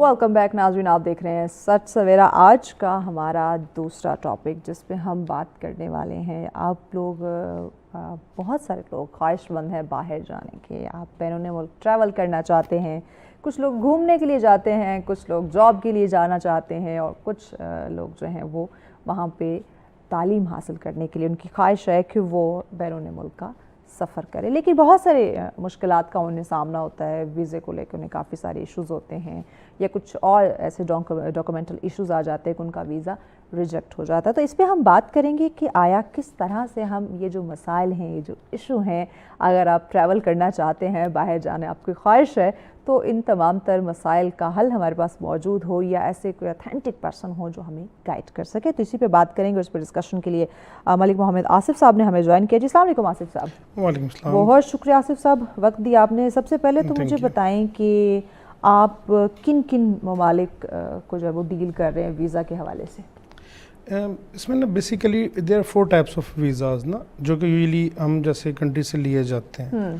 Welcome back ناظرین، آپ دیکھ رہے ہیں سچ سویرا۔ آج کا ہمارا دوسرا ٹاپک جس پہ ہم بات کرنے والے ہیں، آپ لوگ بہت سارے لوگ خواہش مند ہیں باہر جانے کے، آپ بیرون ملک ٹریول کرنا چاہتے ہیں، کچھ لوگ گھومنے کے لیے جاتے ہیں، کچھ لوگ جاب کے لیے جانا چاہتے ہیں، اور کچھ لوگ جو ہیں وہ وہاں پہ تعلیم حاصل کرنے کے لیے ان کی خواہش ہے کہ وہ بیرون ملک کا سفر کرے، لیکن بہت سارے مشکلات کا انہیں سامنا ہوتا ہے۔ ویزے کو لے کے انہیں کافی سارے ایشوز ہوتے ہیں، یا کچھ اور ایسے ڈاکومنٹل ایشوز آ جاتے ہیں کہ ان کا ویزا ریجیکٹ ہو جاتا ہے۔ تو اس پہ ہم بات کریں گے کہ آیا کس طرح سے ہم یہ جو مسائل ہیں، یہ جو ایشو ہیں، اگر آپ ٹریول کرنا چاہتے ہیں، باہر جانے آپ کی خواہش ہے، تو ان تمام تر مسائل کا حل ہمارے پاس موجود ہو، یا ایسے کوئی اتھینٹک پرسن ہو جو ہمیں گائیڈ کر سکے۔ تو اسی پہ بات کریں گے، اس پہ ڈسکشن کے لیے ملک محمد آصف صاحب نے ہمیں جوائن کیا۔ جی السلام علیکم آصف صاحب۔ وعلیکم السلام۔ بہت شکریہ آصف صاحب، وقت دیا آپ نے۔ سب سے پہلے تو مجھے بتائیں کہ آپ کن کن ممالک کو جو ہے وہ ڈیل کر رہے ہیں ویزا کے حوالے سے؟ اس میں نا basically there are 4 types of visas نا، جو کہ یوزلی ہم جیسے کنٹری سے لیے جاتے ہیں۔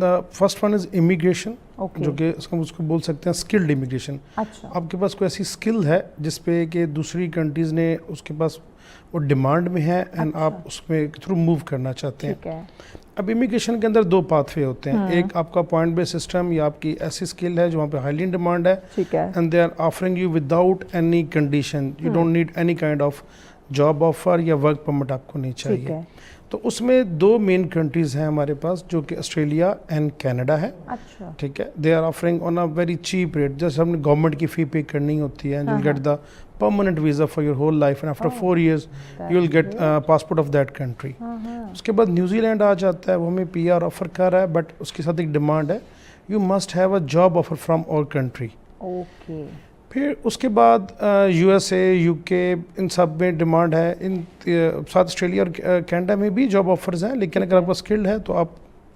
The first one is immigration, جو کہ اس کو بول سکتے ہیں اسکلڈ امیگریشن۔ آپ کے پاس کوئی ایسی اسکل ہے جس پہ کہ دوسری کنٹریز نے اس کے پاس وہ ڈیمانڈ میں ہے، اینڈ آپ اس میں تھرو موو کرنا چاہتے ہیں۔ اب امیگریشن کے اندر 2 پاتھ وے ہوتے ہیں، ایک آپ کا پوائنٹ بیس سسٹم، یا آپ کی ایسی اسکل ہے جو وہاں پہ ہائیلی ان ڈیمانڈ ہے، and they are offering you without any condition, you don't need any kind of job offer یا ورک پرمٹ آپ کو نہیں چاہیے۔ تو اس میں 2 مین کنٹریز ہیں ہمارے پاس، جو کہ آسٹریلیا اینڈ کینیڈا ہے۔ ٹھیک ہے، they are offering on a very cheap rate, جیسے ہم نے گورنمنٹ کی فی پے کرنی ہوتی ہے، you'll get the permanent visa for your whole life, and after 4 years you'll get passport of that country۔ اس کے بعد نیوزی لینڈ آ جاتا ہے، وہ ہمیں پی آر آفر کر رہا ہے، بٹ اس کے ساتھ ایک ڈیمانڈ ہے، you must have a job offer from our country۔ پھر اس کے بعد یو ایس اے، یو کے، ان سب میں ڈیمانڈ ہے، ان ساتھ آسٹریلیا اور کینیڈا میں بھی جاب آفرز ہیں، لیکن اگر آپ کا اسکلڈ ہے تو آپ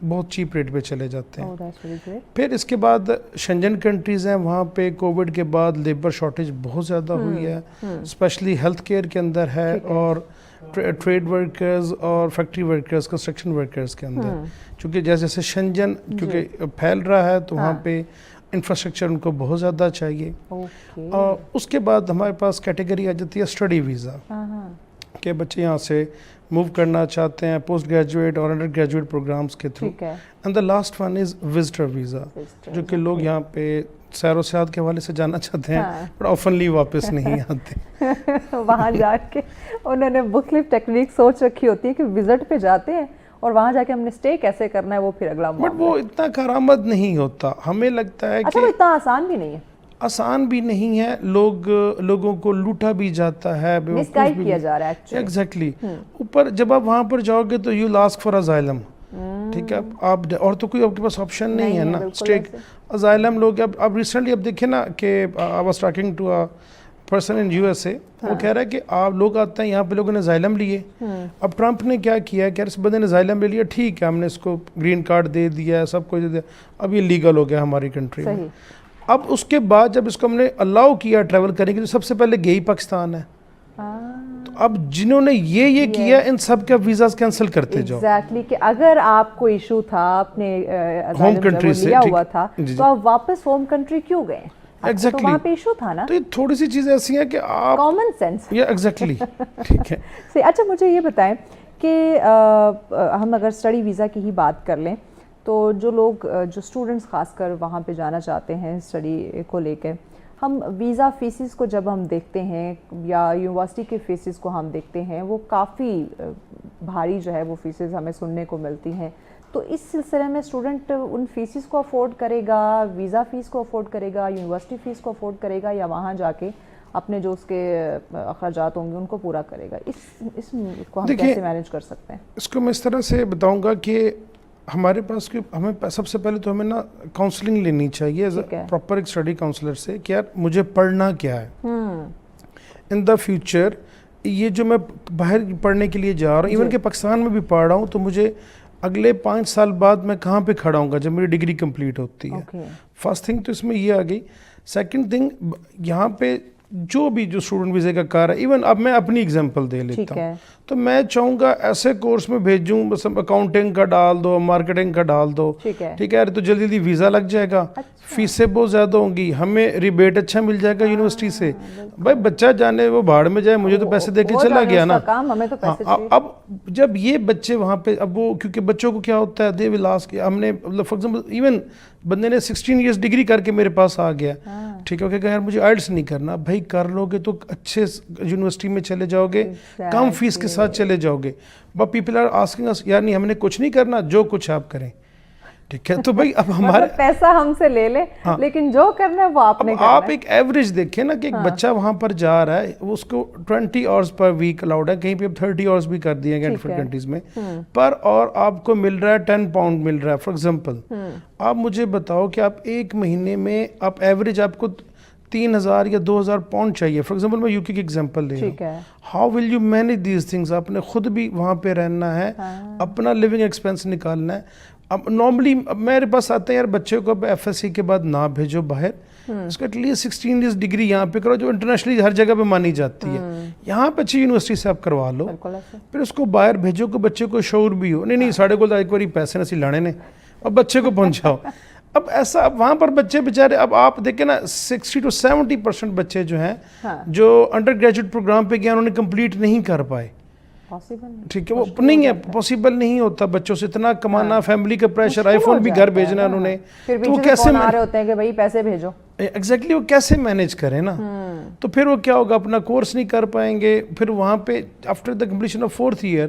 بہت چیپ ریٹ پہ چلے جاتے ہیں۔ پھر اس کے بعد شنجن کنٹریز ہیں، وہاں پہ کووڈ کے بعد لیبر شارٹیج بہت زیادہ ہوئی ہے، اسپیشلی ہیلتھ کیئر کے اندر ہے، اور ٹریڈ ورکرز اور فیکٹری ورکرز، کنسٹرکشن ورکرز کے اندر، چونکہ جیسے جیسے شنجن کیونکہ پھیل رہا ہے تو وہاں پہ انفراسٹرکچر ان کو بہت زیادہ چاہیے۔ اور اس کے بعد ہمارے پاس کیٹیگری آ جاتی ہے اسٹڈی ویزا، کہ بچے یہاں سے موو کرنا چاہتے ہیں پوسٹ گریجویٹ اور انڈر گریجویٹ پروگرامز کے through. And the last one is visitor visa, جو کہ لوگ یہاں پہ سیر و سیاحت کے حوالے سے جانا چاہتے ہیں، بٹ آفنلی واپس نہیں آتے۔ وہاں جا کے انہوں نے مختلف ٹیکنیک سوچ رکھی ہوتی ہے کہ وزٹ پہ جاتے ہیں، اور وہاں جا کے ہم نے اسٹے کیسے کرنا ہے وہ پھر اگلا معاملہ۔ بٹ وہ اتنا کارآمد نہیں ہوتا، ہمیں لگتا ہے کہ اتنا آسان بھی نہیں ہے، آسان بھی نہیں ہے، لوگوں کو لوٹا بھی جاتا ہے، مس گائیڈ کیا جا رہا ہے۔ ایگزیکٹلی۔ اوپر جب آپ وہاں پر جاؤ گے تو یو آسک فار ازائلم، ٹھیک ہے، آپ اور تو کوئی آپ کے پاس آپشن نہیں ہے نا، اسٹیک ازائلم لوگ۔ اب ریسنٹلی اب دیکھیں نا کہ I was talking to a person in U S A, وہ کہہ رہا ہے کہ آپ لوگ آتے ہیں یہاں پہ، لوگوں نے ازائلم لیے، اب ٹرمپ نے کیا کیا کہ اس بندے نے ازائلم لے لیا، ٹھیک ہے، ہم نے اس کو گرین کارڈ دے دیا، سب کچھ دے دیا، اب یہ لیگل ہو گیا ہماری کنٹری میں۔ اب اس کے بعد جب اس کو ہم نے الاؤ کیا ٹریول کرنے کے لیے، سب سے پہلے گئی پاکستان ہے، تو اب جنہوں نے یہ کیا ان سب کے ویزاز کینسل کرتے جاؤ۔ ایگزیکٹلی، کہ اگر آپ کو ایشو تھا، آپ نے ہوم کنٹری سے لیا ہوا تھا، تو آپ واپس ہوم کنٹری کیوں گئے؟ ایگزیکٹلی، وہاں پہ ایشو تھا نا۔ تو یہ تھوڑی سی چیزیں ایسی ہیں کہ آپ کامن سینس، ایگزیکٹلی، ٹھیک ہے۔ اچھا مجھے یہ بتائیں کہ ہم اگر اسٹڈی ویزا کی ہی بات کر لیں، تو جو لوگ جو اسٹوڈنٹس خاص کر وہاں پہ جانا چاہتے ہیں اسٹڈی کو لے کے، ہم ویزا فیسز کو جب ہم دیکھتے ہیں، یا یونیورسٹی کے فیسز کو ہم دیکھتے ہیں، وہ کافی بھاری جو ہے وہ فیسز ہمیں سننے کو ملتی ہیں۔ تو اس سلسلے میں اسٹوڈنٹ ان فیسز کو افورڈ کرے گا، ویزا فیس کو افورڈ کرے گا، یونیورسٹی فیس کو افورڈ کرے گا، یا وہاں جا کے اپنے جو اس کے اخراجات ہوں گے ان کو پورا کرے گا؟ اس کو ہم کیسے مینیج کر سکتے ہیں؟ اس کو میں اس طرح سے بتاؤں گا کہ ہمارے پاس ہمیں سب سے پہلے تو ہمیں نا کاؤنسلنگ لینی چاہیے پراپر ایک اسٹڈی کاؤنسلر سے، کہ یار مجھے پڑھنا کیا ہے ان دا فیوچر، یہ جو میں باہر پڑھنے کے لیے جا رہا ہوں، ایون کہ پاکستان میں بھی پڑھ رہا ہوں، تو مجھے اگلے 5 سال بعد میں کہاں پہ کھڑا ہوں گا جب میری ڈگری کمپلیٹ ہوتی ہے۔ فرسٹ تھنگ تو اس میں یہ آ گئی۔ سیکنڈ تھنگ، یہاں پہ جو اسٹوڈنٹ ویزے کا کار ہے، ایون اب میں اپنی ایگزامپل دے لیتا ہوں، تو میں چاہوں گا ایسے کورس میں بھیجوں، بس اکاؤنٹنگ کا ڈال دو، مارکیٹنگ کا ڈال دو، ٹھیک ہے یار، تو جلدی جلدی ویزا لگ جائے گا، فیسیں بہت زیادہ ہوں گی، ہمیں ریبیٹ اچھا مل جائے گا یونیورسٹی سے. بھائی بچہ جانے وہ بھاڑ میں جائے، مجھے تو پیسے دے کے چلا گیا نا. اب جب یہ بچے وہاں پہ، اب وہ کیونکہ بچوں کو کیا ہوتا ہے، دے ول آسک، ہم نے فار ایگزامپل ایون بندے نے 16 ایئرس ڈگری کر کے میرے پاس آ گیا، ٹھیک ہے، کہ یار مجھے آئلٹس نہیں کرنا. بھائی کر لو گے تو اچھے یونیورسٹی میں چلے جاؤ گے، کم فیس کے ساتھ چلے جاؤ گے. بٹ پیپل آر آسکنگ اس، یار نہیں ہم نے کچھ نہیں کرنا، جو کچھ آپ کریں، ٹھیک ہے. تو بھائی اب ہمارا پیسہ ہم سے لے لیں لیکن جو کرنا ہے وہ آپ نے کرنا ہے. آپ ایک ایوریج دیکھیں نا کہ ایک بچہ وہاں پر جا رہا ہے، اس کو 20 آورس پر ویک الاؤڈ ہے، کہیں پہ اب 30 آورس بھی کر دیے گئے ڈفرنٹ کنٹریز میں پر، اور آپ کو مل رہا ہے 10 پاؤنڈ مل رہا ہے. فار ایگزامپل آپ مجھے بتاؤ کہ آپ ایک مہینے میں آپ ایوریج آپ کو 3000 یا 2000 پاؤنڈ چاہیے. فار ایگزامپل میں UK کی ایگزامپل دے رہا ہوں. How will you manage these things? آپ نے خود بھی وہاں پہ رہنا ہے، اپنا لیونگ ایکسپینس نکالنا ہے. اب نارملی میرے پاس آتے ہیں یار بچے کو اب FSC کے بعد نہ بھیجو باہر، اس کا ایٹ لیسٹ 16 ایئرس ڈگری یہاں پہ کرو جو انٹرنیشنلی ہر جگہ پہ مانی جاتی ہے. یہاں پہ اچھی یونیورسٹی سے آپ کروا لو، پھر اس کو باہر بھیجو کہ بچے کو شعور بھی ہو. نہیں ساڑھے کو ایک باری پیسے نہ سی لانے نے، اب بچے کو پہنچاؤ. اب ایسا اب وہاں پر بچے بیچارے، اب آپ دیکھیں نا 60 to 70% بچے جو ہیں جو انڈر گریجویٹ پروگرام پہ گیا انہوں نے کمپلیٹ نہیں کر پائے. ٹھیک ہے، وہ نہیں ہے، پاسبل نہیں ہوتا بچوں سے اتنا کمانا، فیملی کا پریشر، آئی فون بھی گھر بھیجنا انہوں نے، تو وہ کیسے ہوتے ہیں کہ بھائی پیسے بھیجو، ایگزیکٹلی وہ کیسے مینیج کریں نا. تو پھر وہ کیا ہوگا، اپنا کورس نہیں کر پائیں گے. پھر وہاں پہ after the completion of 4th year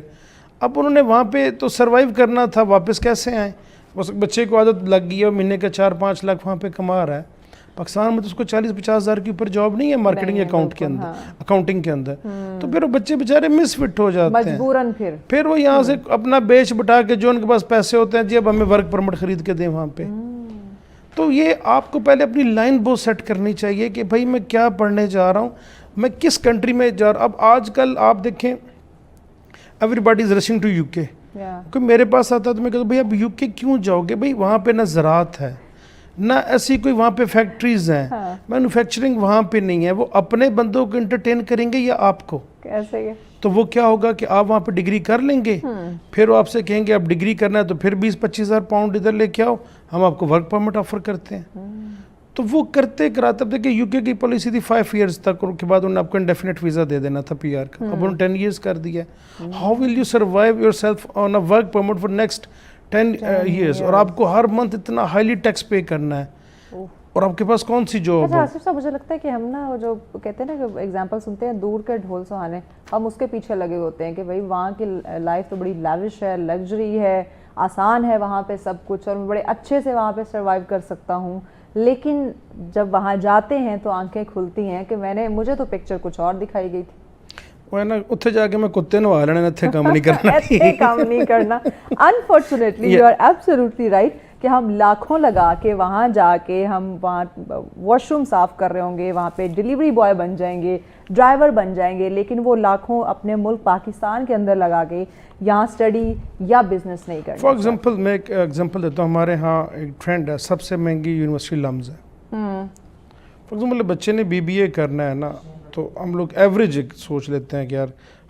اب انہوں نے وہاں پہ تو سروائیو کرنا تھا، واپس کیسے آئیں؟ بس بچے کو عادت لگ گئی ہے، مہینے کا 4-5 لاکھ وہاں پہ کما رہا ہے. پاکستان میں تو اس کو 40-50 ہزار کے اوپر جاب نہیں ہے مارکیٹنگ اکاؤنٹنگ کے اندر. تو پھر وہ بچے بیچارے مس فٹ ہو جاتے ہیں مجبوراً. پھر وہ یہاں سے اپنا بیچ بٹا کے جو ان کے پاس پیسے ہوتے ہیں، جی اب ہمیں ورک پرمٹ خرید کے دیں وہاں پہ. تو یہ آپ کو پہلے اپنی لائن بہت سیٹ کرنی چاہیے کہ بھائی میں کیا پڑھنے جا رہا ہوں، میں کس کنٹری میں جا رہا ہوں. اب آج کل آپ دیکھیں everybody is rushing to UK. کوئی میرے پاس آتا ہے تو میں کہتا ہوں بھائی اب UK کیوں جاؤ گے؟ بھائی وہاں پہ نہ زراعت ہے، نہ ایسی کوئی وہاں پہ فیکٹریز ہیں، مینوفیکچرنگ وہاں پہ نہیں ہے. وہ اپنے بندوں کو انٹرٹین کریں گے یا آپ کو؟ تو وہ کیا ہوگا کہ آپ وہاں پہ ڈگری کر لیں گے، پھر وہ آپ سے کہیں گے اب ڈگری کرنا ہے تو پھر 20-25 ہزار پاؤنڈ ادھر لے کے آؤ، ہم آپ کو ورک پرمٹ آفر کرتے ہیں. تو وہ کرتے کراتے، اب دیکھیں UK کی پالیسی تھی 5 ایئرس تک، ان کے بعد انہوں نے آپ کو انڈیفینٹ ویزا دے دینا تھا PR کا، اب انہوں نے 10 ایئرس کر دیا. How will you survive your self on a work permit for next 10 years? اور آپ کو ہر منتھ اتنا ہائیلی ٹیکس پے کرنا ہے، اور آپ کے پاس کون سی جاب ہے؟ آصف صاحب مجھے لگتا ہے کہ ہم نا جو کہتے ہیں نا کہ ایگزامپل سنتے ہیں دور کے ڈھول سہانے، ہم اس کے پیچھے لگے ہوتے ہیں کہ بھائی وہاں کی لائف تو بڑی لیوش ہے، لگژری ہے، آسان ہے وہاں پہ سب کچھ، اور میں بڑے اچھے سے وہاں پہ سروائیو کر سکتا ہوں. لیکن جب وہاں جاتے ہیں تو آنکھیں کھلتی ہیں کہ مجھے تو پکچر کچھ اور دکھائی گئی تھی. وہ ہے نا اتھے جا کے میں کتے نوا لینے، اتھے کام نہیں کرنا. اتھے کام نہیں کرنا. Unfortunately you are absolutely right کہ ہم لاکھوں لگا کے وہاں جا کے ہم وہاں واش روم صاف کر رہے ہوں گے، وہاں پہ ڈیلیوری بوائے بن جائیں گے، ڈرائیور بن جائیں گے، لیکن وہ لاکھوں اپنے ملک پاکستان کے اندر لگا کے یہاں اسٹڈی یا بزنس نہیں کرنا. فار ایگزامپل میں ایک ایگزامپل دیتا ہوں، ہمارے ہاں ایک ٹرینڈ ہے، سب سے مہنگی یونیورسٹی لمز ہے. فار ایگزامپل بچے نے BBA کرنا ہے نا، تو ہم لوگ ایوریج سوچ لیتے ہیں کہ یار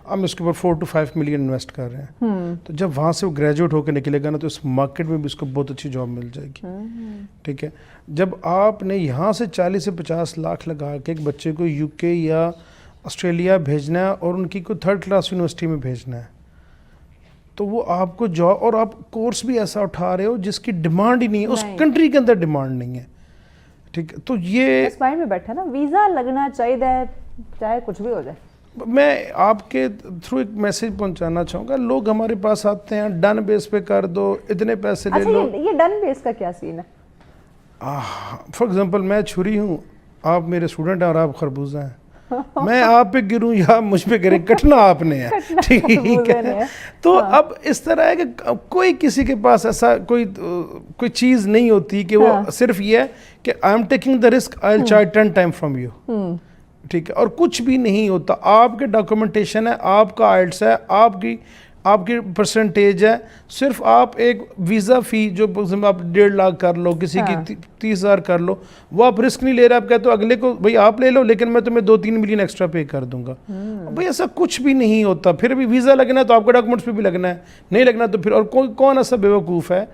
ہم اس کے اوپر 4 to 5 ملین انویسٹ کر رہے ہیں. تو جب وہاں سے وہ گریجویٹ ہو کے نکلے گا نا تو اس مارکیٹ میں بھی اس کو بہت اچھی جاب مل جائے گی. ٹھیک ہے، جب آپ نے یہاں سے 40 سے 50 لاکھ لگا کے ایک بچے کو UK یا آسٹریلیا بھیجنا ہے اور ان کی کوئی 3rd کلاس یونیورسٹی میں بھیجنا ہے، تو وہ آپ کو جاب، اور آپ کورس بھی ایسا اٹھا رہے ہو جس کی ڈیمانڈ ہی نہیں ہے، اس کنٹری کے اندر ڈیمانڈ نہیں ہے. ٹھیک ہے، تو یہ اس مائنڈ میں بیٹھا نا ویزا لگنا چاہیے چاہے کچھ بھی ہو جائے. میں آپ کے تھرو ایک میسج پہنچانا چاہوں گا، لوگ ہمارے پاس آتے ہیں ڈن بیس پہ کر دو، اتنے پیسے لے لو. یہ ڈن بیس کا کیا سین ہے؟ فار ایگزامپل میں چھری ہوں، آپ میرے اسٹوڈنٹ ہیں اور آپ خربوزہ ہیں، میں آپ پہ گروں یا مجھ پہ گرے، کٹنا آپ نے ہے. ٹھیک ہے، تو اب اس طرح ہے کہ کوئی کسی کے پاس ایسا کوئی چیز نہیں ہوتی کہ وہ صرف یہ ہے کہ I am taking the risk, I will charge 10 time from you. ٹھیک ہے، اور کچھ بھی نہیں ہوتا. آپ کے ڈاکومنٹیشن ہے، آپ کا آئلٹس ہے، آپ کی آپ کی پرسنٹیج ہے, صرف آپ ایک ویزا فی جو آپ 1.5 لاکھ کر لو, کسی کی 30,000 کر لو, وہ آپ رسک نہیں لے رہے, آپ کہتے ہو اگلے کو بھائی آپ لے لو لیکن میں تمہیں 2-3 ملین ایکسٹرا پے کر دوں گا. بھائی ایسا کچھ بھی نہیں ہوتا. پھر بھی ویزا لگنا ہے تو آپ کا ڈاکومنٹس پہ بھی لگنا ہے, نہیں لگنا تو پھر, اور کون ایسا بیوقوف ہے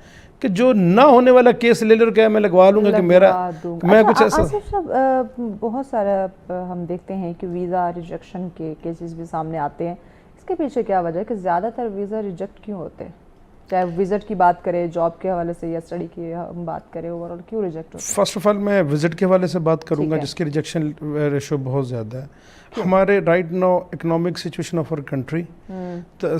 کہ جو نہ ہونے والا کیس لے لے اور کہے میں لگوا لوں گا کہ میرا میں کچھ ایسا. آصف صاحب بہت سارا ہم دیکھتے ہیں کہ ویزا ریجیکشن کے کیسز بھی سامنے آتے ہیں, اس کے پیچھے کیا وجہ ہے کہ زیادہ تر ویزا ریجیکٹ کیوں ہوتے ہیں؟ چاہے وزٹ کی بات کریں, جاب کے حوالے سے یا اسٹڈی کی ہم بات کریں, اوور آل کیوں ریجیکٹ ہوتے ہیں؟ فرسٹ آف آل میں وزٹ کے حوالے سے بات کروں گا جس کی ریجیکشن ریشو بہت زیادہ ہے ہمارے right now economic situation of our country.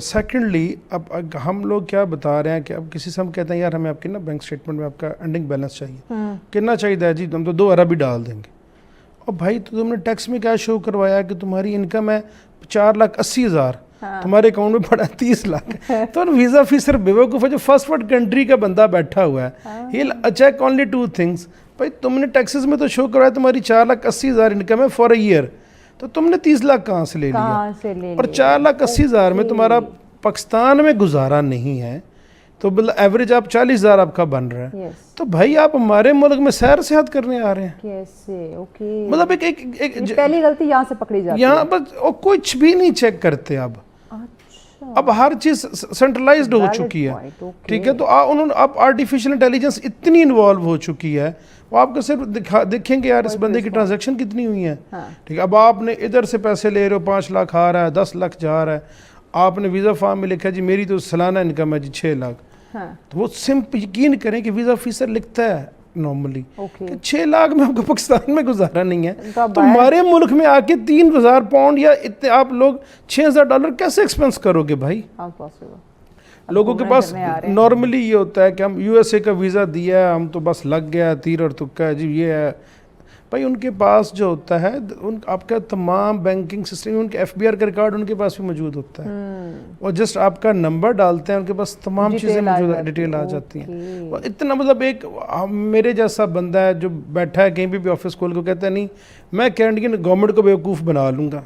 Secondly اب ہم لوگ کیا بتا رہے ہیں کہ اب کسی سے ہم کہتے ہیں یار ہمیں آپ کی نا بینک اسٹیٹمنٹ میں آپ کا اینڈنگ بیلنس چاہیے, کتنا چاہیے جی, ہم تو 2 ارب ہی ڈال دیں گے. اور بھائی تو تم نے ٹیکس میں کیا شو کروایا کہ تمہاری انکم ہے 4,80,000, تمہارے اکاؤنٹ میں پڑا 30 لاکھ. تو ویزا فی صرف بیوقوف ہے جو فرسٹ ورلڈ کنٹری کا بندہ بیٹھا ہوا ہے, ہی ول چیک اونلی 2 things. بھائی تم نے ٹیکسز میں تو شو کروایا تمہاری 4,80,000 انکم ہے فار اے ایئر, تو تم نے 30 لاکھ کہاں سے لے لیا؟ اور 4,80,000 میں تمہارا پاکستان میں گزارا نہیں ہے تو ایوریج آپ 40,000 آپ کا بن رہا ہے. تو بھائی آپ ہمارے ملک میں سیر سیاحت کرنے آ رہے ہیں کیسے؟ مطلب ایک پہلی غلطی یہاں سے پکڑی جاتی ہے, یہاں بس کچھ بھی نہیں چیک کرتے. اب ہر چیز سینٹرلائزڈ ہو چکی ہے, ٹھیک ہے. تو اب آرٹیفیشل انٹیلیجنس اتنی انوالو ہو چکی ہے, وہ آپ کو صرف دیکھیں گے یار اس بندے کی ٹرانزیکشن کتنی ہوئی ہیں, ٹھیک ہے. اب آپ نے ادھر سے پیسے لے رہے ہو, 5 لاکھ آ رہا ہے, 10 لاکھ جا رہا ہے, آپ نے ویزا فارم میں لکھا جی میری تو سالانہ انکم ہے جی 6 لاکھ. تو وہ یقین کریں کہ ویزا آفیسر لکھتا ہے نارملی کہ 6 لاکھ میں آپ کو پاکستان میں گزارا نہیں ہے, تو ہمارے ملک میں آ کے 3,000 پاؤنڈ یا اتنے آپ لوگ $6,000 کیسے ایکسپینس کرو گے بھائی؟ لوگوں کے پاس نارملی یہ ہوتا ہے کہ ہم یو ایس اے کا ویزا دیا ہے, ہم تو بس لگ گیا تیر اور تکا ہے جی یہ ہے. بھائی ان کے پاس جو ہوتا ہے آپ کا تمام بینکنگ سسٹم, ان کے ایف بی آر کا ریکارڈ ان کے پاس بھی موجود ہوتا ہے, اور جسٹ آپ کا نمبر ڈالتے ہیں ان کے پاس تمام چیزیں موجود ڈیٹیل آ جاتی ہیں. اتنا مطلب ایک میرے جیسا بندہ ہے جو بیٹھا ہے کہیں بھی آفس کھول کو کہتا ہے نہیں میں کینیڈین گورنمنٹ کو بیوقوف بنا لوں گا,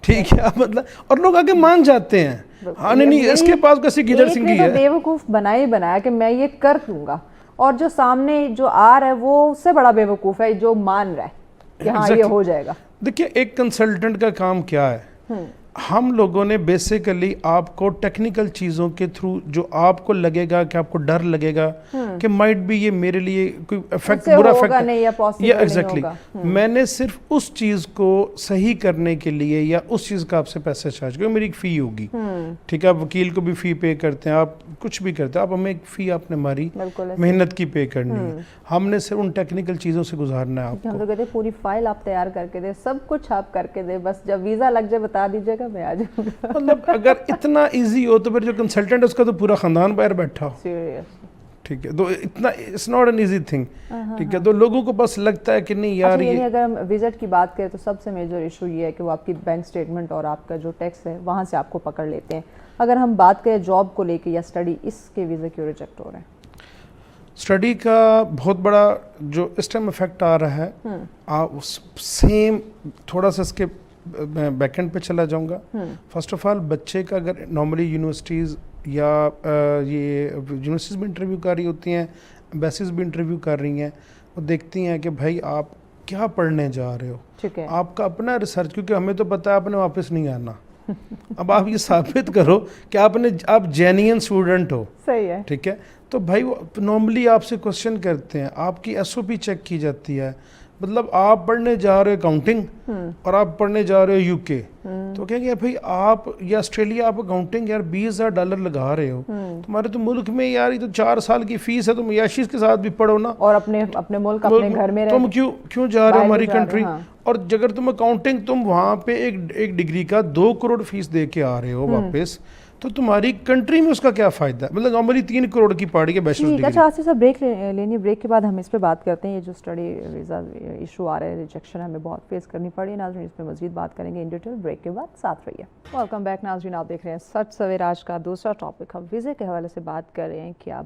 ٹھیک ہے, مطلب اور لوگ آگے مان جاتے ہیں. ہاں نہیں اس کے پاس کیسی گیدڑ سنگھی ہے, بیوقوف بنایا کہ میں یہ کر دوں گا, اور جو سامنے جو آ رہا ہے وہ اس سے بڑا بیوقوف ہے جو مان رہا ہے کہ ہاں یہ ہو جائے گا. دیکھیے ایک کنسلٹنٹ کا کام کیا ہے, ہم لوگوں نے بیسیکلی آپ کو ٹیکنیکل چیزوں کے تھرو جو آپ کو لگے گا کہ آپ کو ڈر لگے گا کہ مائٹ بھی یہ میرے لیے کوئی افیکٹ برا افیکٹ یا ایگزیکٹلی, میں نے صرف اس چیز کو صحیح کرنے کے لیے یا اس چیز کا آپ سے پیسے چارج کریں, میری ایک فی ہوگی, ٹھیک ہے. آپ وکیل کو بھی فی پے کرتے ہیں, آپ کچھ بھی کرتے ہیں, آپ ہمیں ایک فی آپ نے ہماری محنت کی پے کرنی ہے, ہم نے صرف ان ٹیکنیکل چیزوں سے گزارنا ہے. آپ کو ہم تو کہتے ہیں پوری فائل آپ تیار کر کے دیں, سب کچھ آپ کر کے دیں, بس جب ویزا لگ جائے بتا دیجیے گا میں آ جاؤں گا. مطلب اگر اتنا ایزی ہو تو پھر جو کنسلٹنٹ ہے اس کا تو پورا خاندان باہر بیٹھا ہو, ٹھیک ہے. تو اتنا it's not an easy thing, ٹھیک ہے. تو لوگوں کو بس لگتا ہے کہ نہیں یار یعنی اگر ہم وزٹ کی بات کریں تو سب سے میجر ایشو یہ ہے کہ وہ آپ کی بینک اسٹیٹمنٹ اور آپ کا جو ٹیکس ہے وہاں سے آپ کو پکڑ لیتے ہیں. اگر ہم بات کریں جاب کو لے کے یا اسٹڈی, اس کے ویزے کیوں ریجیکٹ ہو رہے ہیں؟ اسٹڈی کا بہت بڑا جو اس ٹائم افیکٹ آ رہا ہے, سیم تھوڑا سا اس کے بیک اینڈ پہ چلا جاؤں گا. فرسٹ آف آل بچے کا اگر نارملی یونیورسٹیز یا یہ یونیورسٹیز بھی انٹرویو کر رہی ہوتی ہیں, ایمبیسیز بھی انٹرویو کر رہی ہیں, وہ دیکھتی ہیں کہ بھائی آپ کیا پڑھنے جا رہے ہو, آپ کا اپنا ریسرچ, کیونکہ ہمیں تو پتہ ہے آپ نے واپس نہیں آنا. اب آپ یہ ثابت کرو کہ آپ جینین اسٹوڈنٹ ہو, صحیح ہے, ٹھیک ہے. تو بھائی وہ نارملی آپ سے کوشچن کرتے ہیں, آپ کی ایس او پی چیک کی جاتی ہے, مطلب آپ پڑھنے جا رہے ہو اکاؤنٹنگ اور آپ پڑھنے جا رہے ہو یو کے, تو کہیں گے بھائی آپ یا آسٹریلیا آپ اکاؤنٹنگ یار $20,000 لگا رہے ہو, تمہارے تو ملک میں یار یہ تو 4 سال کی فیس ہے, تم عیاشی کے ساتھ بھی پڑھو نا, اور اپنے ملک اپنے گھر میں تم کیوں جا رہے ہو ہماری کنٹری. اور اگر تم اکاؤنٹنگ تم وہاں پہ ایک ڈگری کا 2 کروڑ فیس دے کے آ رہے ہو واپس, تو تمہاری کنٹری میں اس کا کیا فائدہ ہے؟ مطلب نارملی 3 کروڑ کی پاڑی ہے بیچلر ڈگری. اچھا آصف صاحب بریک لینی, بریک کے بعد ہم اس پہ بات کرتے ہیں. یہ جو اسٹڈی ویزا ایشو آ رہا ہے, ریجیکشن ہمیں بہت فیس کرنی پڑی ہے. ناظرین اس پہ مزید بات کریں گے ان ڈیٹیل, بریک کے بعد ساتھ رہیے. ویلکم بیک ناظرین, آپ دیکھ رہے ہیں سچ سویر. آج کا دوسرا ٹاپک ہم ویزے کے حوالے سے بات کر رہے ہیں کہ آپ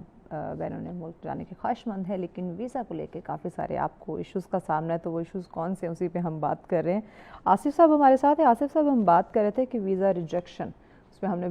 بیرون ملک جانے کے خواہش مند ہیں لیکن ویزا کو لے کے کافی سارے آپ کو ایشوز کا سامنا ہے. تو وہ ایشوز کون سے ہیں اسی پہ ہم بات کر رہے ہیں. آصف صاحب ہمارے ساتھ ہیں. آصف صاحب ہم بات کر رہے تھے کہ ویزا ریجیکشن, اس پہ ہم نے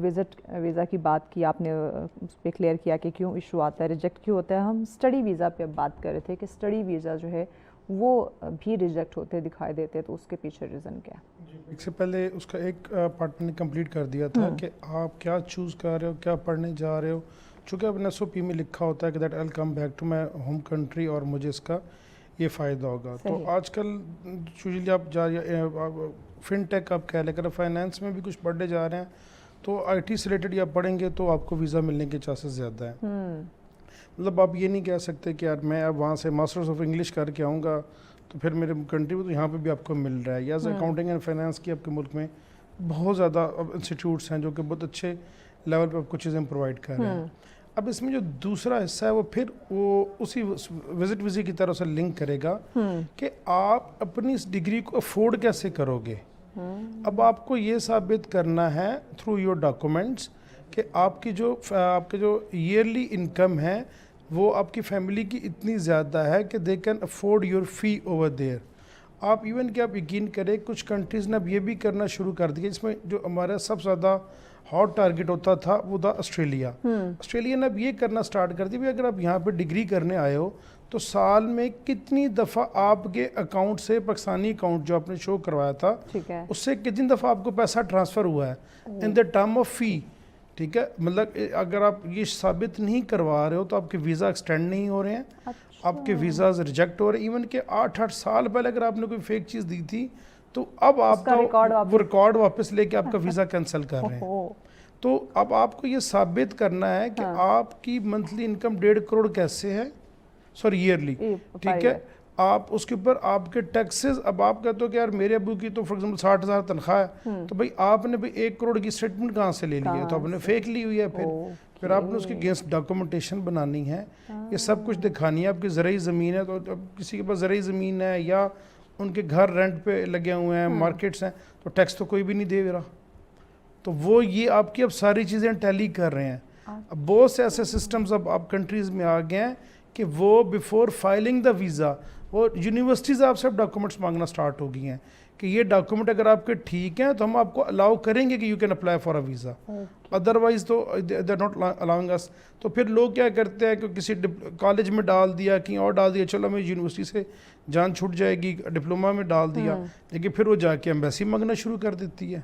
ویزا کی بات کی, آپ نے اس پہ کلیئر کیا کہ کیوں ایشو آتا ہے, ریجیکٹ کیوں ہوتا ہے. ہم اسٹڈی ویزا پہ اب بات کر رہے تھے کہ اسٹڈی ویزا جو ہے وہ بھی ریجیکٹ ہوتے دکھائی دیتے, تو اس کے پیچھے ریزن کیا ہے؟ ایک سے پہلے اس کا ایک پارٹ میں نے کمپلیٹ کر دیا تھا کہ آپ کیا چوز کر رہے ہو, کیا پڑھنے جا رہے ہو. چونکہ اب NSOP میں لکھا ہوتا ہے کہ that I will come back to my home country اور مجھے اس کا یہ فائدہ ہوگا. تو آج کل یوزلی آپ فن ٹیک آپ کہہ لیں, اگر فائنینس میں بھی کچھ پڑھنے جا رہے ہیں تو IT سے ریلیٹڈ یا پڑھیں گے تو آپ کو ویزا ملنے کے چانسز زیادہ ہیں. مطلب آپ یہ نہیں کہہ سکتے کہ یار میں اب وہاں سے ماسٹرز آف انگلش کر کے آؤں گا تو پھر میرے کنٹری میں تو یہاں پہ بھی آپ کو مل رہا ہے. یا اکاؤنٹنگ اینڈ فائنینس کی آپ کے ملک میں بہت زیادہ انسٹیٹیوٹس ہیں جو کہ بہت اچھے لیول پہ آپ کو چیزیں پرووائڈ کر رہے ہیں. اب اس میں جو دوسرا حصہ ہے وہ پھر وہ اسی وزٹ ویزے کی طرح سے لنک کرے گا کہ آپ اپنی اس ڈگری کو افورڈ کیسے کرو گے. اب آپ کو یہ ثابت کرنا ہے تھرو یور ڈاکومنٹس کہ آپ کے جو ایئرلی انکم ہے وہ آپ کی فیملی کی اتنی زیادہ ہے کہ دے کین افورڈ یور فی اوور دیئر. آپ ایون کہ آپ یقین کریں کچھ کنٹریز نے اب یہ بھی کرنا شروع کر دیا, جس میں جو ہمارا سب سے زیادہ ہاٹ ٹارگیٹ ہوتا تھا وہ تھا آسٹریلیا. آسٹریلیا نے اب یہ کرنا سٹارٹ کر دی, اگر آپ یہاں پہ ڈگری کرنے آئے ہو تو سال میں کتنی دفعہ آپ کے اکاؤنٹ سے پاکستانی اکاؤنٹ جو آپ نے شو کروایا تھا اس سے کتنی دفعہ آپ کو پیسہ ٹرانسفر ہوا ہے ان دا ٹرم آف فی. ٹھیک ہے, مطلب اگر آپ یہ ثابت نہیں کروا رہے ہو تو آپ کے ویزا ایکسٹینڈ نہیں ہو رہے ہیں, آپ کے ویزاز ریجیکٹ ہو رہے ہیں. ایون کہ 8 سال پہلے اگر آپ نے کوئی فیک چیز دی تھی تو اب آپ کا وہ ریکارڈ واپس لے کے آپ کا ویزا کینسل کر رہے ہیں. تو اب آپ کو یہ ثابت کرنا ہے کہ آپ کی منتھلی انکم 1.5 کروڑ کیسے ہے, سوری ایئرلی. ٹھیک ہے, آپ اس کے اوپر آپ کے ٹیکسز, اب آپ کہتے ہو کہ یار میرے ابو کی تو فار ایگزامپل 60,000 تنخواہ ہے, تو بھائی آپ نے 1 کروڑ کی اسٹیٹمنٹ کہاں سے لے لی ہے, تو آپ نے فیک لی ہوئی ہے. پھر آپ نے اس کے اگینسٹ ڈاکومنٹیشن بنانی ہے, یہ سب کچھ دکھانی ہے. آپ کی زرعی زمین ہے تو کسی کے پاس زرعی زمین ہے یا ان کے گھر رینٹ پہ لگے ہوئے ہیں, مارکیٹس ہیں, تو ٹیکس تو کوئی بھی نہیں دے رہا. تو وہ یہ آپ کی اب ساری چیزیں ٹیلی کر رہے ہیں. اب بہت سے ایسے سسٹمز اب آپ کنٹریز میں آ گئے ہیں کہ وہ بیفور فائلنگ دا ویزا وہ یونیورسٹیز آپ سے اب ڈاکومنٹس مانگنا سٹارٹ ہو گئی ہیں کہ یہ ڈاکومنٹ اگر آپ کے ٹھیک ہیں تو ہم آپ کو الاؤ کریں گے کہ you can apply for a visa, otherwise تو دے آر ناٹ الاؤنگ اس. تو پھر لوگ کیا کرتے ہیں کہ کسی کالج میں ڈال دیا, کہیں اور ڈال دیا, چلو ہمیں یونیورسٹی سے جان چھوٹ جائے گی, ڈپلوما میں ڈال دیا, لیکن پھر وہ جا کے ایمبیسی مانگنا شروع کر دیتی ہے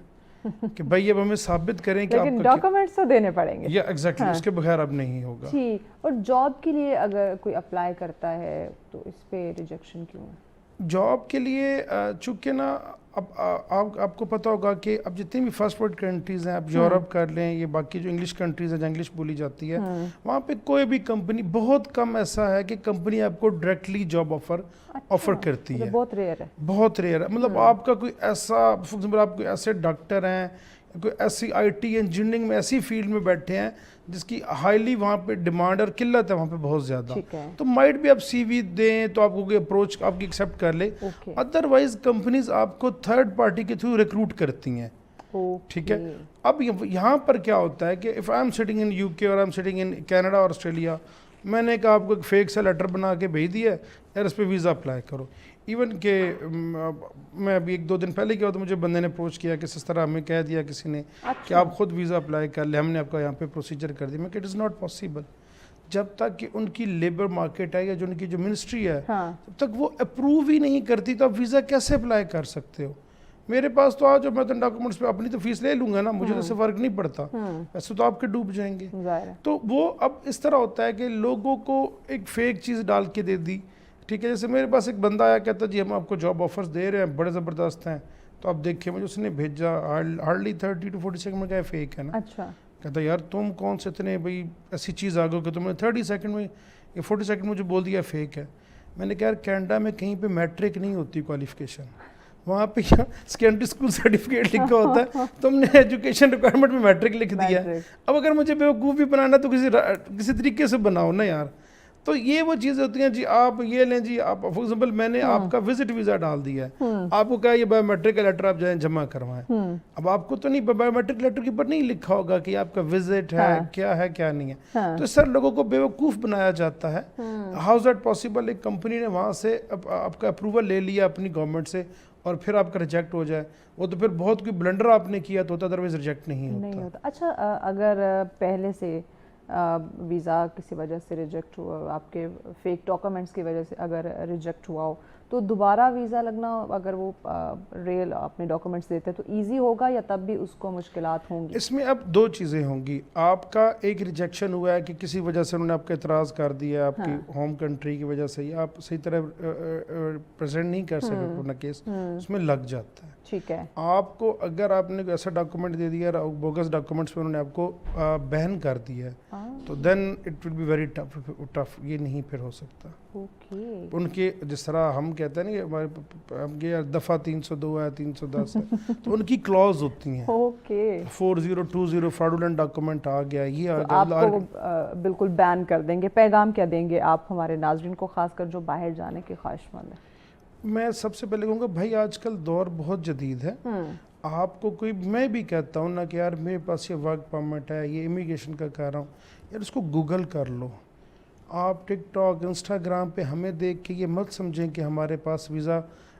کہ بھائی اب ہمیں ثابت کریں کہ لیکن ڈاکومنٹس تو دینے پڑیں گے. یا ایگزیکٹلی, اس کے بغیر اب نہیں ہوگا. جی, اور جاب کے لیے اگر کوئی اپلائی کرتا ہے تو اس پہ ریجیکشن کیوں ہے؟ جاب کے لیے چونکہ نا اب آپ کو پتہ ہوگا کہ اب جتنی بھی فرسٹ ورلڈ کنٹریز ہیں, آپ یورپ کر لیں, یہ باقی جو انگلش کنٹریز ہیں جہاں انگلش بولی جاتی ہے, وہاں پہ کوئی بھی کمپنی, بہت کم ایسا ہے کہ کمپنی آپ کو ڈائریکٹلی جاب آفر کرتی ہے. بہت ریئر ہے, بہت ریئر ہے. مطلب آپ کا کوئی ایسا, فار ایگزامپل آپ کوئی ایسے ڈاکٹر ہیں, کوئی ایسی IT انجینئرنگ میں ایسی فیلڈ میں بیٹھے ہیں جس کی ہائیلی وہاں پہ ڈیمانڈ اور قلت ہے وہاں پہ بہت زیادہ, تو مائٹ بھی آپ CV دیں تو آپ کو کوئی اپروچ آپ کی ایکسیپٹ کر لے. ادروائز کمپنیز آپ کو تھرڈ پارٹی کے تھرو ریکروٹ کرتی ہیں. ٹھیک ہے, اب یہاں پر کیا ہوتا ہے کہ if I am sitting in UK اور I am sitting in Canada اور آسٹریلیا, میں نے کہا آپ کو ایک فیک سا لیٹر بنا کے بھیج دیا ہے, یار اس پہ ویزا اپلائی کرو. ایون کہ میں ابھی 1-2 دن پہلے کیا تو مجھے بندے نے اپروچ کیا کہ اس طرح ہمیں کہہ دیا کسی نے کہ آپ خود ویزا اپلائی کر لیں, ہم نے آپ کا یہاں پہ پروسیجر کر دیا. میں کہ اٹ از ناٹ پاسبل, جب تک کہ ان کی لیبر مارکیٹ ہے یا جو ان کی جو منسٹری ہے جب تک وہ اپروو ہی نہیں کرتی تو آپ ویزا کیسے اپلائی کر سکتے ہو. میرے پاس تو آج میں تو ڈاکومنٹس پہ اپنی تو فیس لے لوں گا نا, مجھے تو اس سے فرق نہیں پڑتا, ایسے تو آپ کے ڈوب جائیں گے. تو وہ اب اس طرح ہوتا ہے کہ لوگوں کو ایک فیک چیز ڈال کے دے دی. ٹھیک ہے, جیسے میرے پاس ایک بندہ آیا کہتا جی ہم آپ کو جاب آفرز دے رہے ہیں بڑے زبردست ہیں, تو آپ دیکھیں مجھے اس نے بھیجا ہارڈلی 30 to 40 سیکنڈ میں, کیا فیک ہے نا. کہتا یار تم کون سے اتنے بھائی ایسی چیز آ گئے کہ تم نے 30 سیکنڈ میں یا 40 سیکنڈ مجھے بول دیا فیک ہے. میں نے کہا یار کینیڈا میں کہیں پہ میٹرک نہیں ہوتی کوالیفیکیشن, وہاں پہ سیکنڈری اسکول سرٹیفکیٹ لکھا ہوتا ہے, تم نے ایجوکیشن ریکوائرمنٹ میں میٹرک لکھ دیا ہے. اب اگر مجھے بیوقوف بھی بنانا تو کسی طریقے سے بناؤ نا یار. تو یہ وہ چیزیں ہوتی ہیں, جی آپ یہ لیں, جی آپ فار ایگزامپل میں نے آپ کا وزٹ ویزا ڈال دیا ہے, آپ کو کہا یہ بایو میٹرک کا لیٹر آپ جائیں جمع کروائیں. اب آپ کو تو نہیں بایو میٹرک لیٹر کے اوپر نہیں لکھا ہوگا کہ آپ کا وزٹ ہے کیا ہے کیا نہیں ہے. تو اس طرح لوگوں کو بیوقوف بنایا جاتا ہے. How is that possible? ایک کمپنی نے وہاں سے آپ کا اپروول لے لیا اپنی گورنمنٹ سے, اور پھر آپ کا ریجیکٹ ہو جائے, وہ تو پھر بہت کوئی بلنڈر آپ نے کیا تو ہوتا, ادروائز ریجیکٹ نہیں ہوتا. اچھا اگر پہلے سے ویزا کسی وجہ سے ریجیکٹ ہوا, آپ کے فیک ڈاکومنٹس کی وجہ سے اگر ریجیکٹ ہوا ہو, تو دوبارہ ویزا لگنا اگر وہ ریل اپنے ڈاکومنٹس دیتے تو ایزی ہوگا یا تب بھی اس کو مشکلات ہوں گی؟ اس میں اب دو چیزیں ہوں گی. آپ کا ایک ریجیکشن ہوا ہے کہ کسی وجہ سے انہوں نے آپ کا اعتراض کر دیا, آپ کی ہوم کنٹری کی وجہ سے, یا آپ صحیح طرح پریزنٹ نہیں کر سکے اپنا کیس, اس میں لگ جاتا ہے. ٹھیک ہے. آپ کو اگر آپ نے ایسا ڈاکومنٹ دے دیا, بوگس ڈاکومنٹس میں انہوں نے آپ کو بین کر دیا ہے, تو then it will be very tough, یہ نہیں پھر ہو سکتا. ان کے جس طرح ہم کہتے ہیں نا ہمارے دفعہ 302 ہے, 310 ہے, تو ان کی کلوز ہوتی ہیں. 4020 فراڈولنٹ ڈاکومنٹ آ گیا, یہ آ گیا, آپ کو بالکل بین کر دیں گے. پیغام کیا دیں گے آپ ہمارے ناظرین کو, خاص کر جو باہر جانے کے خواہش مند ہیں؟ میں سب سے پہلے کہوں گا بھائی آج کل دور بہت جدید ہے. آپ کو کوئی, میں بھی کہتا ہوں نا کہ یار میرے پاس یہ ورک پرمٹ ہے, یہ امیگریشن کا کر رہا ہوں, یار اس کو گوگل کر لو. آپ ٹک ٹاک انسٹاگرام پہ ہمیں دیکھ کے یہ مت سمجھیں کہ ہمارے پاس ویزا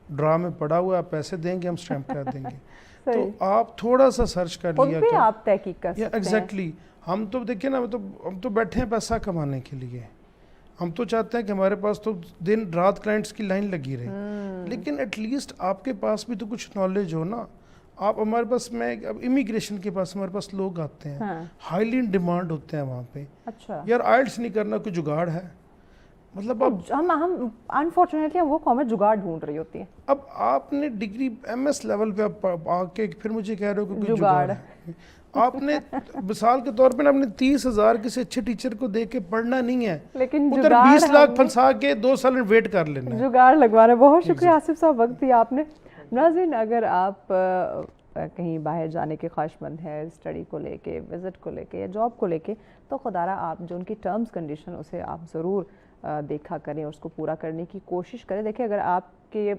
ڈرا میں پڑا ہوا ہے, آپ پیسے دیں گے ہم اسٹیمپ کر دیں گے. تو آپ تھوڑا سا سرچ کر لیا کریں, آپ تحقیق کر سکتے ہیں. ایگزیکٹلی. ہم تو دیکھیں نا, ہم تو بیٹھے ہیں پیسہ کمانے کے لیے. ہم تو چاہتے ہیں کہ ہمارے پاس تو دن رات کلائنٹس کی لائن لگی رہے, لیکن ایٹ لیسٹ آپ کے پاس بھی تو کچھ نالج ہو نا. آپ ہمارے پاس, میں اب امیگریشن کے پاس ہمارے پاس لوگ آتے ہیں, ہائیلی ان ڈیمانڈ ہوتے ہیں وہاں پہ. اچھا یار آئلٹس نہیں کرنا کوئی جگاڑ ہے, مطلب ہم انفارچونیٹلی وہ قومیں جگاڑ ڈھونڈ رہی ہوتی ہیں. اب آپ نے ڈگری ایم ایس لیول پہ آپ آ کے پھر مجھے کہہ رہے ہو کہ کوئی جگاڑ ہے. آپ نے مثال کے طور پہ آپ نے 30,000 کسی اچھے ٹیچر کو دے کے پڑھنا نہیں ہے, لیکن ادھر 20 لاکھ پھنسا کے 2 سال ویٹ کر لینا ہے, جگاڑ لگوانا. بہت شکریہ آصف صاحب, وقت دیا آپ نے. ناظرین, اگر آپ کہیں باہر جانے کے خواہش مند ہیں, اسٹڈی کو لے کے, وزٹ کو لے کے, یا جاب کو لے کے, تو خدا را آپ جو ان کی ٹرمز کنڈیشن اسے آپ ضرور دیکھا کریں اور اس کو پورا کرنے کی کوشش کریں. دیکھیں, اگر آپ کے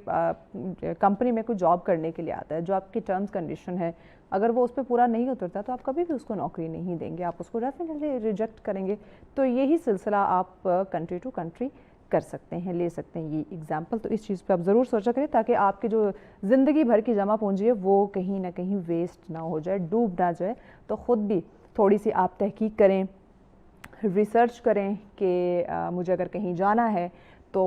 کمپنی میں کوئی جاب کرنے کے لیے آتا ہے, جو آپ کی ٹرمز کنڈیشن ہے, اگر وہ اس پہ پورا نہیں اترتا تو آپ کبھی بھی اس کو نوکری نہیں دیں گے, آپ اس کو ڈیفینیٹلی ریجیکٹ کریں گے. تو یہی سلسلہ آپ کنٹری ٹو کنٹری کر سکتے ہیں, لے سکتے ہیں یہ ایگزامپل. تو اس چیز پہ آپ ضرور سوچا کریں تاکہ آپ کی جو زندگی بھر کی جمع پونجی ہے وہ کہیں نہ کہیں ویسٹ نہ ہو جائے, ڈوب نہ جائے. تو خود بھی تھوڑی سی آپ تحقیق کریں, ریسرچ کریں کہ مجھے اگر کہیں جانا ہے تو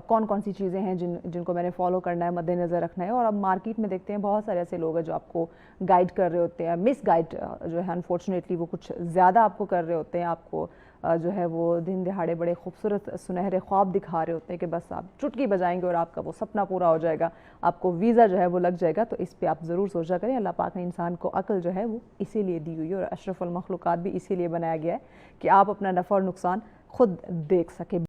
کون کون سی چیزیں ہیں جن کو میں نے فالو کرنا ہے, مد نظر رکھنا ہے. اور اب مارکیٹ میں دیکھتے ہیں بہت سارے ایسے لوگ ہیں جو آپ کو گائیڈ کر رہے ہوتے ہیں, مس گائیڈ جو ہے انفارچونیٹلی وہ کچھ زیادہ آپ کو کر رہے ہوتے ہیں. آپ کو جو ہے وہ دن دہاڑے بڑے خوبصورت سنہرے خواب دکھا رہے ہوتے ہیں کہ بس آپ چٹکی بجائیں گے اور آپ کا وہ سپنا پورا ہو جائے گا, آپ کو ویزا جو ہے وہ لگ جائے گا. تو اس پہ آپ ضرور سوچا کریں. اللہ پاک نے انسان کو عقل جو ہے وہ اسی لیے دی ہوئی ہے, اور اشرف المخلوقات بھی اسی لیے بنایا گیا ہے کہ آپ اپنا نفع اور نقصان خود دیکھ سکیں.